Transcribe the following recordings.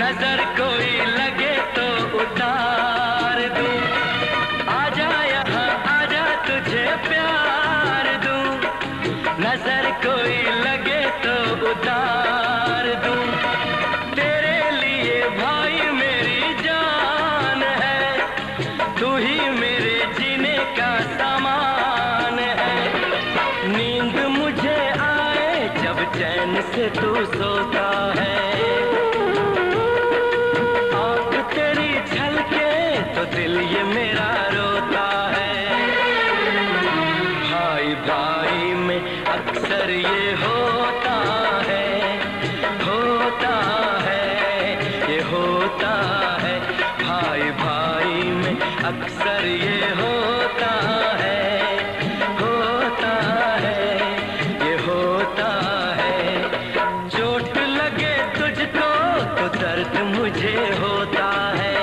नजर कोई लगे तो उतार दूं, आजा यहाँ आजा तुझे प्यार दूं, नजर कोई लगे तो उतार दूं, तेरे लिए भाई मेरी जान है, तू ही मेरे जीने का सामान है, नींद मुझे आए जब चैन से तू सोता है, आँख तेरी झलके तो दिल ये मेरा रोता है, भाई भाई में अक्सर ये होता है, होता है, ये होता है, भाई भाई में अक्सर ये होता है, होता है, ये होता है, चोट लगे तुझको तो दर्द मुझे होता है,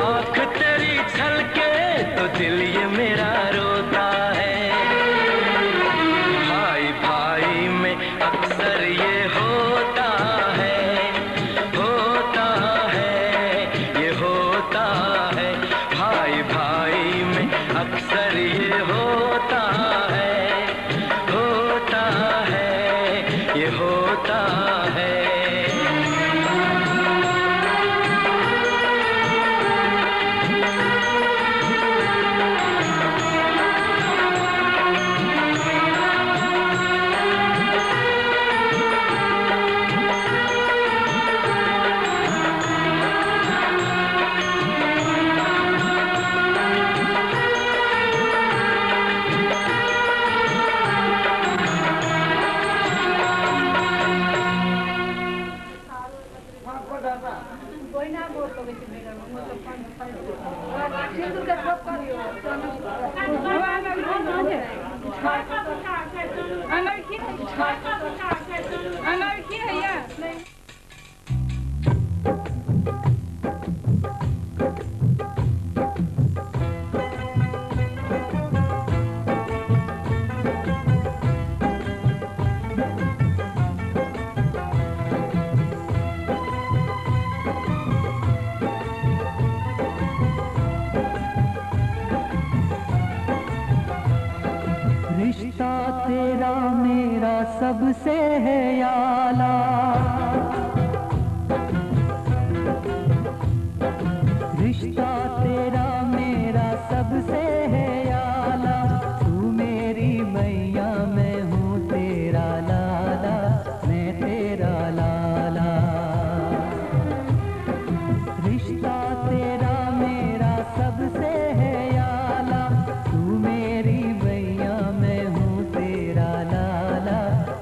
आँख तेरी छलके तो दिल ये मेरा रोता है, भाई भाई में अक्सर ये होता है, होता है, ये होता है, भाई भाई में अक्सर ये होता है, होता है, ये होता है। रिश्ता तेरा मेरा सबसे है याला, रिश्ता तेरा मेरा सबसे है याला, तू मेरी मैया मैं हूँ तेरा लाला, मैं तेरा लाला, रिश्ता तेरा मेरा सबसे है याला, तू मेरी मैया मैं हूँ तेरा लाला,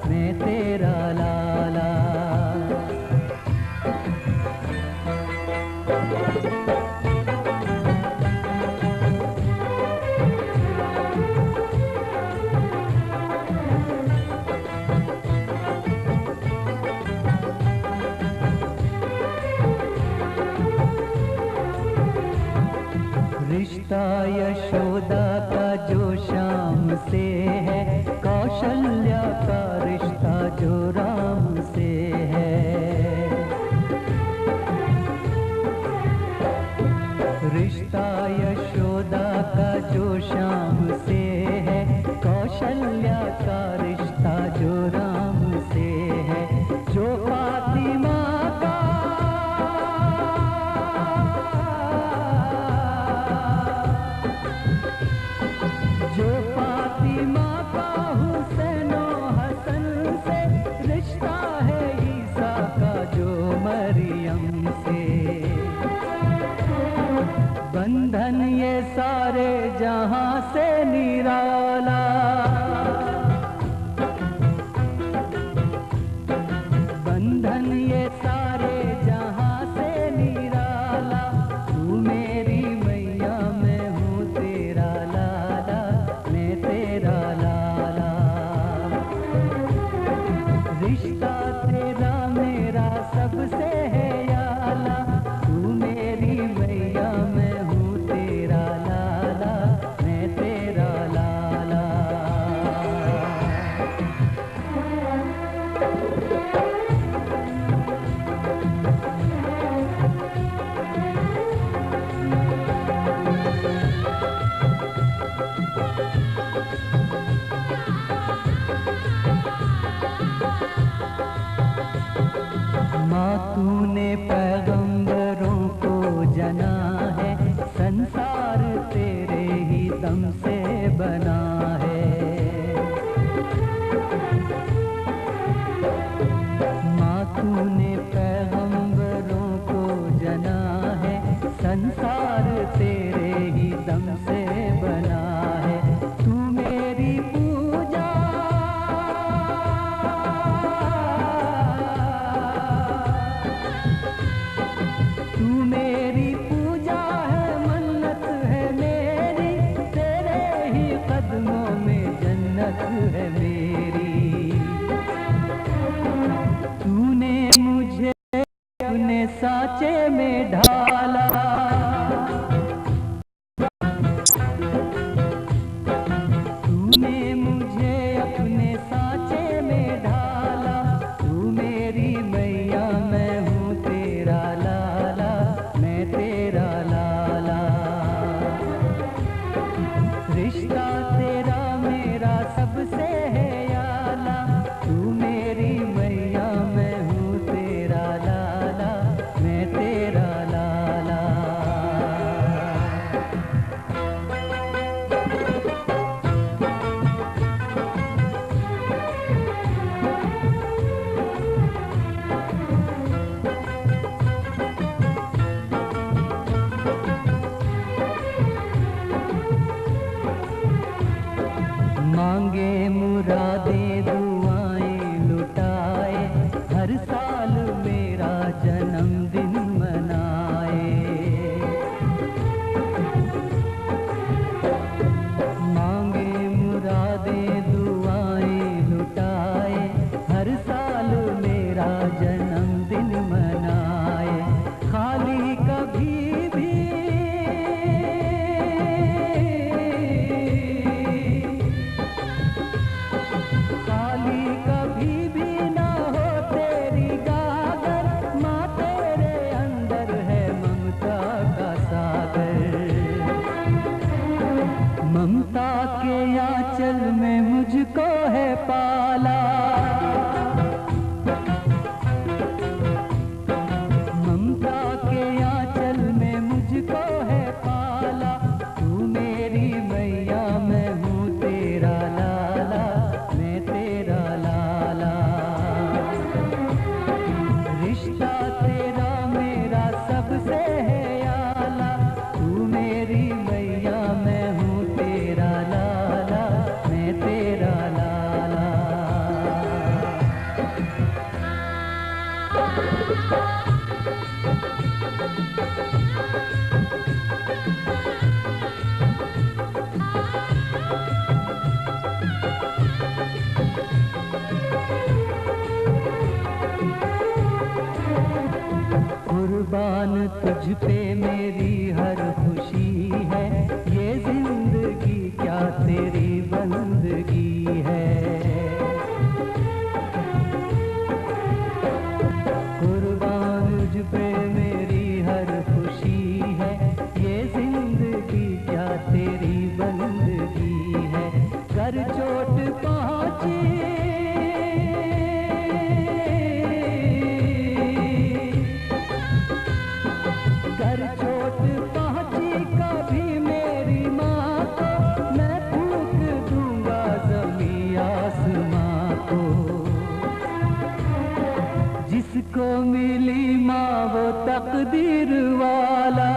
मैं तेरा लाला। रिश्ता यशोदा का जो श्याम से है, कौशल्या का रिश्ता जो राम से है, रिश्ता यशोदा का जो श्याम से है, कौशल्या का रिश्ता जो राम से है, जो फातिमा का माँ तूने पैगंबरों को जना है, संसार तेरे ही दम से बना है। माँ तूने पैगंबरों को जना है, संसार तेरे ही दम से बना है। तू मेरी पूजा, तू मेरी पूजा है, मन्नत है मेरी, तेरे ही कदमों में जन्नत है मेरी। तूने मुझे अपने सांचे में ढाला, तूने मुझे अपने सांचे में ढाला। तू मेरी मैया, मैं हूँ तेरा लाला, मैं तेरा लाला। रिश्ता तेरा मेरा सबसे है याला। तू मेरी मैया, मैं हूँ तेरा लाला, मैं तेरा लाला। मांगे मुरादें दुआएं लुटाए, हर साल मेरा जन्मदिन मनाए। मांगे मुरादें दुआएं लुटाए, हर साल मेरा जन्मदिन मनाए। खाली कभी भी खाली कभी भी ना हो तेरी गागर, माँ तेरे अंदर है ममता का सागर। ममता के आंचल में मुझको है पाला, ममता के आंचल में मुझको है पाला। तू मेरी मैया, मैं हूँ तेरा लाला, मैं तेरा लाला। रिश्ता तेरा मेरा सबसे है याला। तू मेरी मैया, मैं हूँ तेरा लाला, मैं तेरा लाला। कुर्बान तुझ पे मेरी हर खुशी है, ये जिंदगी क्या तेरी बंदगी है। कुर्बान तुझ पे मेरी हर खुशी है, ये जिंदगी क्या तेरी बंदगी है। कर चोट पहुंची कर चोट पहुंची कभी मेरी माँ को, मैं फूंक दूंगा ज़मीं आसमां को। जिसको मिली माँ वो तकदीर वाला,